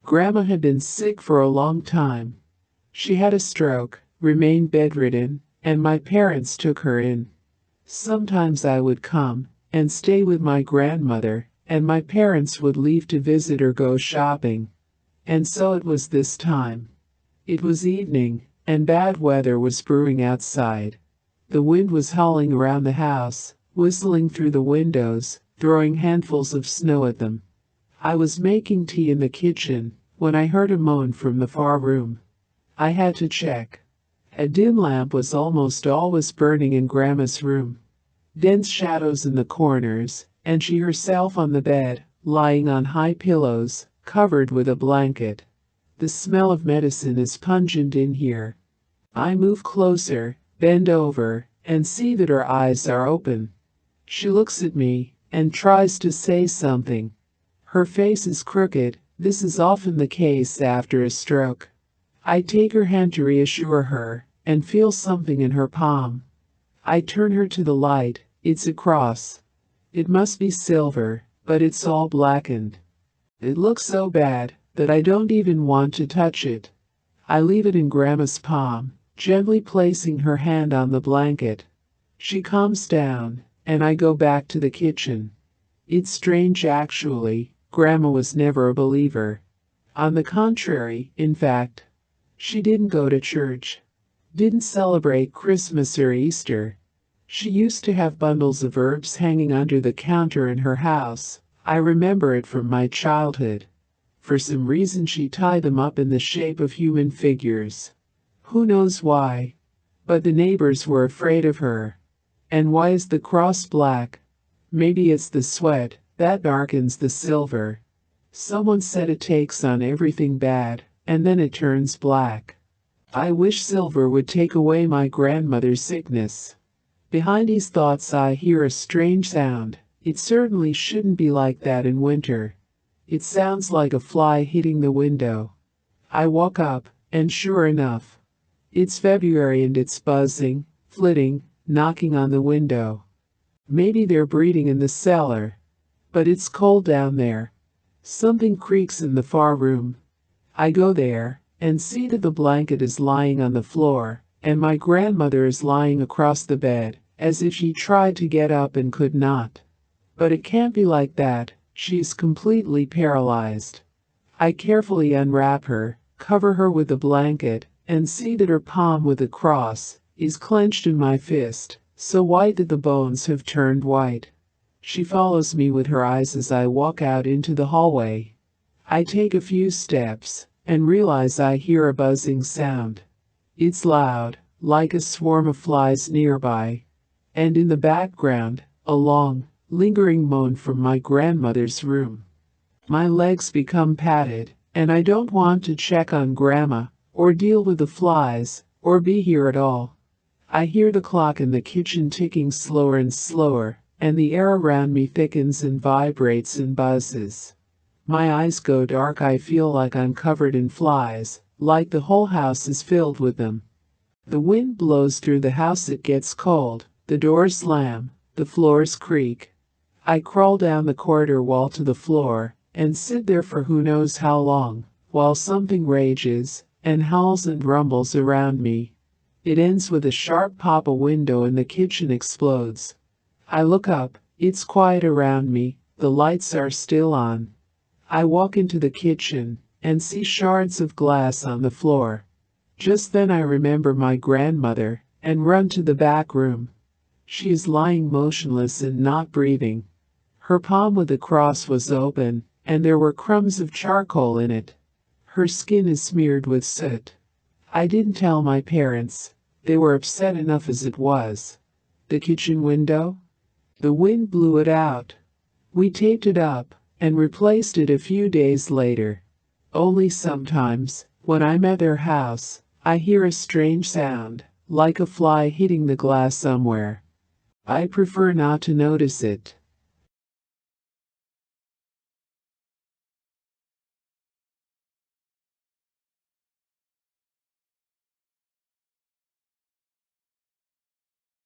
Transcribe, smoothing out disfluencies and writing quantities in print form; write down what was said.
Grandma had been sick for a long time. She had a stroke, remained bedridden, and my parents took her in. Sometimes I would come and stay with my grandmother, and my parents would leave to visit or go shopping. And so it was this time. It was evening, and bad weather was brewing outside. The wind was howling around the house, whistling through the windows, throwing handfuls of snow at them. I was making tea in the kitchen when I heard a moan from the far room. I had to check. A dim lamp was almost always burning in Grandma's room. Dense shadows in the corners, and she herself on the bed, lying on high pillows, covered with a blanket. The smell of medicine is pungent in here. I move closer, bend over, and see that her eyes are open. She looks at me and tries to say something. Her face is crooked. This is often the case after a stroke. I take her hand to reassure her and feel something in her palm. I turn her to the light. It's a cross. It must be silver, but it's all blackened. It looks so bad that I don't even want to touch it. I leave it in Grandma's palm, gently placing her hand on the blanket. She calms down, and I go back to the kitchen. It's strange actually. Grandma was never a believer. On the contrary, in fact, she didn't go to church, didn't celebrate Christmas or Easter. She used to have bundles of herbs hanging under the counter in her house. I remember it from my childhood. For some reason she tied them up in the shape of human figures. Who knows why? But the neighbors were afraid of her. And why is the cross black? Maybe it's the sweat that darkens the silver. Someone said it takes on everything bad, and then it turns black. I wish silver would take away my grandmother's sickness. Behind these thoughts I hear a strange sound. It certainly shouldn't be like that in winter. It sounds like a fly hitting the window. I walk up, and sure enough, it's February and it's buzzing, flitting, knocking on the window. Maybe they're breeding in the cellar. But it's cold down there. Something creaks in the far room. I go there, and see that the blanket is lying on the floor, and my grandmother is lying across the bed, as if she tried to get up and could not. But it can't be like that. She's completely paralyzed. I carefully unwrap her, cover her with the blanket, and see that her palm with the cross is clenched in my fist, so white that the bones have turned white. She follows me with her eyes as I walk out into the hallway. I take a few steps and realize I hear a buzzing sound. It's loud, like a swarm of flies nearby. And in the background, a long, lingering moan from my grandmother's room. My legs become padded, and I don't want to check on Grandma, or deal with the flies, or be here at all. I hear the clock in the kitchen ticking slower and slower, and the air around me thickens and vibrates and buzzes. My eyes go dark. I feel like I'm covered in flies, like the whole house is filled with them. The wind blows through the house. It gets cold. The doors slam. The floors creak. I crawl down the corridor wall to the floor, and sit there for who knows how long, while something rages, and howls and rumbles around me. It ends with a sharp pop. A window in the kitchen explodes. I look up. It's quiet around me. The lights are still on. I walk into the kitchen and see shards of glass on the floor. Just then I remember my grandmother and run to the back room. She is lying motionless and not breathing. Her palm with the cross was open, and there were crumbs of charcoal in it. Her skin is smeared with soot. I didn't tell my parents. They were upset enough as it was. The kitchen window? The wind blew it out. We taped it up and replaced it a few days later. Only sometimes, when I'm at their house, I hear a strange sound, like a fly hitting the glass somewhere. I prefer not to notice it.